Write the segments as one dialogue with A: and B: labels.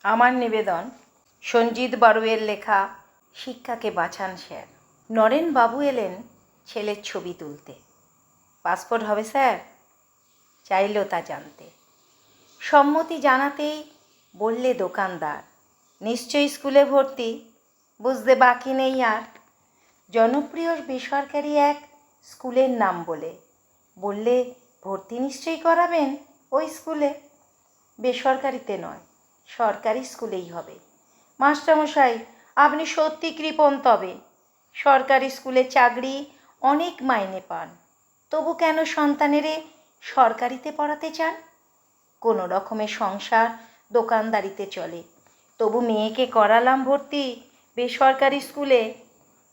A: আমার নিবেদন সঞ্জিত বড়ুয়ের লেখা শিক্ষাকে বাঁচান স্যার। নরেন বাবু এলেন ছেলের ছবি তুলতে। পাসপোর্ট হবে স্যার? চাইল তা জানতে। সম্মতি জানাতেই বললে দোকানদার, নিশ্চয়ই স্কুলে ভর্তি, বুঝতে বাকি নেই আর। জনপ্রিয় বেসরকারি এক স্কুলের নাম বললে ভর্তি নিশ্চয়ই করাবেন ওই স্কুলে। বেসরকারিতে নয়, সরকারি স্কুলেই হবে। মাস্টারমশাই, আপনি সত্যি কৃপণ, তবে সরকারি স্কুলে চাকরি অনেক মাইনে পান, তবু কেন সন্তানেরে সরকারিতে পড়াতে চান? কোনো রকমে সংসার দোকানদারিতে চলে, তবু মেয়েকে করালাম ভর্তি বেসরকারি স্কুলে।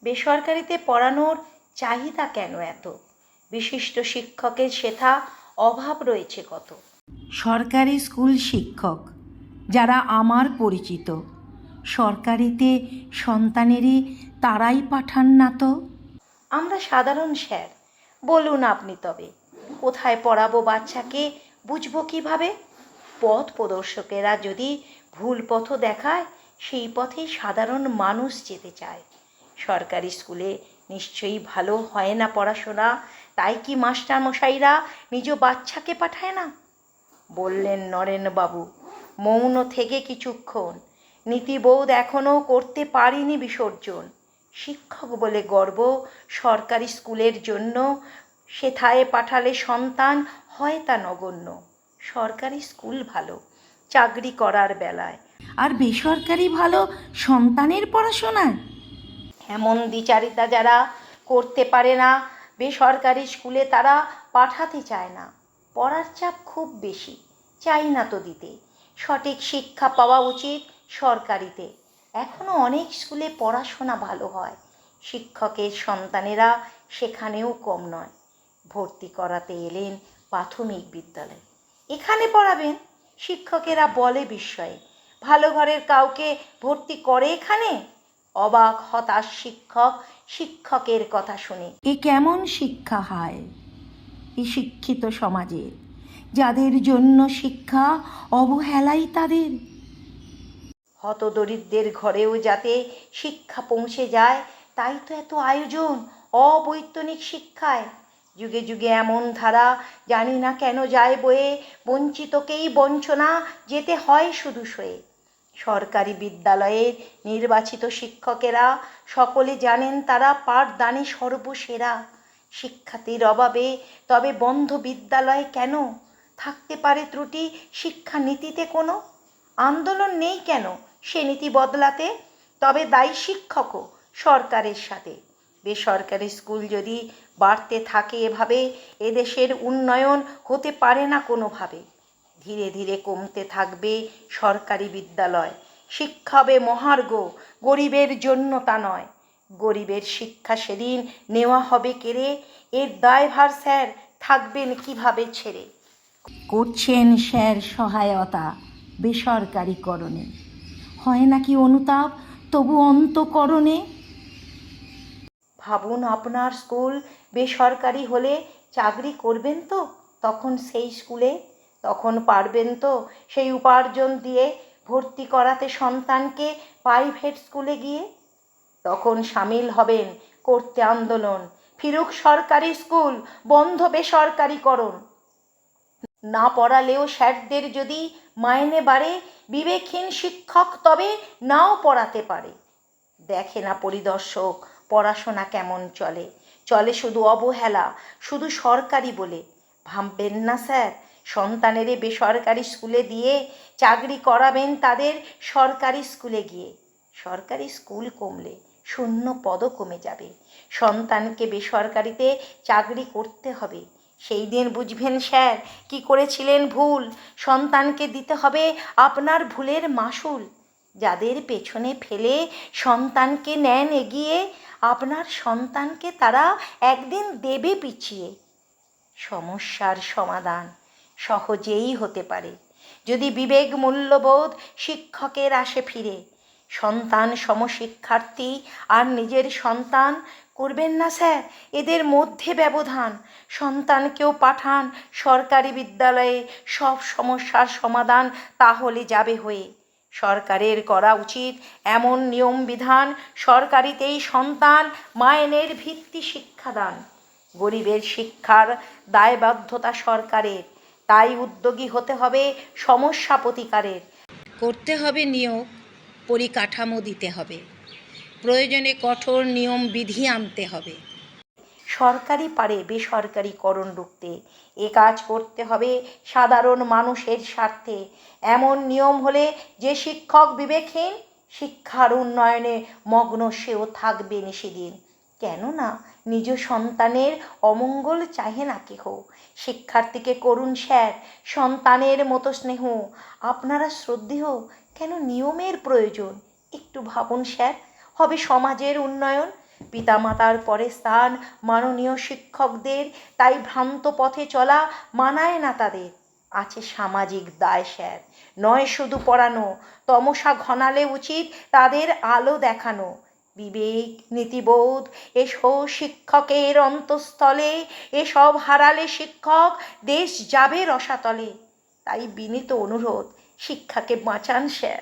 A: বেসরকারিতে পড়ানোর চাহিদা কেন এত? বিশিষ্ট শিক্ষকের সেথা অভাব রয়েছে কত। সরকারি স্কুল শিক্ষক যারা আমার পরিচিত, সরকারিতে সন্তানেরই তারাই পাঠান না তো। আমরা সাধারণ স্যার, বলুন আপনি তবে কোথায় পড়াবো বাচ্চাকে, বুঝবো কিভাবে? পথ প্রদর্শকেরা যদি ভুল পথ দেখায়, সেই পথেই সাধারণ মানুষ যেতে চায়। সরকারি স্কুলে নিশ্চয়ই ভালো হয় না পড়াশোনা, তাই কি মাস্টারমশাইরা নিজ বাচ্চাকে পাঠায় না? বললেন নরেনবাবু মৌন থেকে কিছুক্ষণ। নীতিবোধ এখনও করতে পারিনি বিসর্জন। শিক্ষক বলে গর্ব সরকারি স্কুলের জন্য, সেথায় পাঠালে সন্তান হয় তা নগণ্য। সরকারি স্কুল ভালো চাকরি করার বেলায়, আর বেসরকারি ভালো সন্তানের পড়াশোনায়। এমন দ্বিচারিতা যারা করতে পারে না, বেসরকারি স্কুলে তারা পাঠাতে চায় না। পড়ার চাপ খুব বেশি, চাই না তো দিতে। সঠিক শিক্ষা পাওয়া উচিত সরকারিতে। এখনও অনেক স্কুলে পড়াশোনা ভালো হয়, শিক্ষকের সন্তানেরা সেখানেও কম নয়। ভর্তি করাতে এলেন প্রাথমিক বিদ্যালয়। এখানে পড়াবেন? শিক্ষকেরা বলে বিস্ময়ে, ভালো ঘরের কাউকে ভর্তি করে এখানে? অবাক হতাশ শিক্ষক শিক্ষকের কথা শুনে। এ কেমন শিক্ষা হায় এই শিক্ষিত সমাজের, যাদের জন্য শিক্ষা অবহেলাই তাদের। হতদরিদ্রের ঘরেও যাতে শিক্ষা পৌঁছে যায়, তাই তো এত আয়োজন অবৈতনিক শিক্ষায়। যুগে যুগে এমন ধারা জানি না কেন যায় বয়ে, বঞ্চিতকেই বঞ্চনা যেতে হয় শুধু সয়ে। সরকারি বিদ্যালয়ের নির্বাচিত শিক্ষকেরা সকলে জানেন তারা পাঠদানে সর্বসেরা। শিক্ষার্থীর অভাবে তবে বন্ধ বিদ্যালয় কেন? থাকতে পারে ত্রুটি শিক্ষানীতিতে কোনো? আন্দোলন নেই কেন সে নীতি বদলাতে? তবে দায়ী শিক্ষকও সরকারের সাথে। বেসরকারি স্কুল যদি বাড়তে থাকে এভাবে, এদেশের উন্নয়ন হতে পারে না কোনোভাবে। ধীরে ধীরে কমতে থাকবে সরকারি বিদ্যালয়, শিক্ষা হবে মহার্ঘ, গরিবের জন্য তা নয়। গরিবের শিক্ষা সেদিন নেওয়া হবে কেড়ে, এর দায়ভার স্যার থাকবেন কিভাবে ছেড়ে? করছেন স্যার সহায়তা বেসরকারিকরণে, হয় নাকি অনুতাপ তবু অন্তঃকরণে? ভাবুন আপনার স্কুল বেসরকারি হলে চাকরি করবেন তো তখন সেই স্কুলে? তখন পারবেন তো সেই উপার্জন দিয়ে ভর্তি করাতে সন্তানকে প্রাইভেট স্কুলে গিয়ে? তখন সামিল হবেন করতে আন্দোলন, ফিরুক সরকারি স্কুল, বন্ধ বেসরকারিকরণ। না পড়ালেও স্যারদের যদি মাইনে বাড়ে, বিবেকহীন শিক্ষক তবে নাও পড়াতে পারে। দেখে না পরিদর্শক পড়াশোনা কেমন চলে, চলে শুধু অবহেলা, শুধু সরকারি বলে। ভাববেন না স্যার সন্তানেরে বেসরকারি স্কুলে দিয়ে চাকরি করাবেন তাদের সরকারি স্কুলে গিয়ে। সরকারি স্কুল কমলে শূন্য পদও কমে যাবে, সন্তানকে বেসরকারিতে চাকরি করতে হবে। সেই দিন বুঝবেন স্যার কি করেছিলেন ভুল। সন্তানকে দিতে হবে আপনার ভুলের মাসুল। যাদের পেছনে ফেলে সন্তানকে নেন এগিয়ে, আপনার সন্তানকে তারা একদিন দেবে পিছিয়ে। সমস্যার সমাধান সহজেই হতে পারে যদি বিবেক মূল্যবোধ শিক্ষকের আসে ফিরে। সন্তান সমশিক্ষার্থী আর নিজের সন্তান করবেন না স্যার এদের মধ্যে ব্যবধান। সন্তানকেও পাঠান সরকারি বিদ্যালয়ে, সব সমস্যার সমাধান তাহলে যাবে হয়ে। সরকারের করা উচিত এমন নিয়ম বিধান, সরকারিতেই সন্তান মায়েনের ভিত্তি শিক্ষাদান। গরিবের শিক্ষার দায়বদ্ধতা সরকারের, তাই উদ্যোগী হতে হবে সমস্যা প্রতিকারের। করতে হবে নিয়োগ, পরিকাঠামো দিতে হবে, প্রয়োজনে কঠোর নিয়ম বিধি আনতে হবে। সরকারি পারে বেসরকারিকরণ রুখতে, এ কাজ করতে হবে সাধারণ মানুষের স্বার্থে। এমন নিয়ম হলে যে শিক্ষক বিবেকহীন, শিক্ষার উন্নয়নে মগ্ন সেও থাকবে নিশিদিন। কেননা নিজ সন্তানের অমঙ্গল চাহে না কেহ, শিক্ষার্থীকে করুন স্যার সন্তানের মতো স্নেহ। আপনারা শ্রদ্ধেয়, কেন নিয়মের প্রয়োজন? একটু ভাবুন স্যার, হবে সমাজের উন্নয়ন। পিতামাতার পরে স্থান মাননীয় শিক্ষকদের, তাই ভ্রান্ত পথে চলা মানায় না তাদের। আছে সামাজিক দায় স্যার, নয় শুধু পড়ানো, তমসা ঘনালে উচিত তাদের আলো দেখানো। বিবেক নীতিবোধ এসো শিক্ষকের অন্তঃস্থলে, এসব হারালে শিক্ষক দেশ যাবে রসাতলে। তাই বিনীত অনুরোধ, শিক্ষাকে বাঁচান স্যার,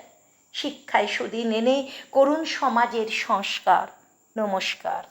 A: শিক্ষায় সুদিন এনে করুন সমাজের সংস্কার। নমস্কার।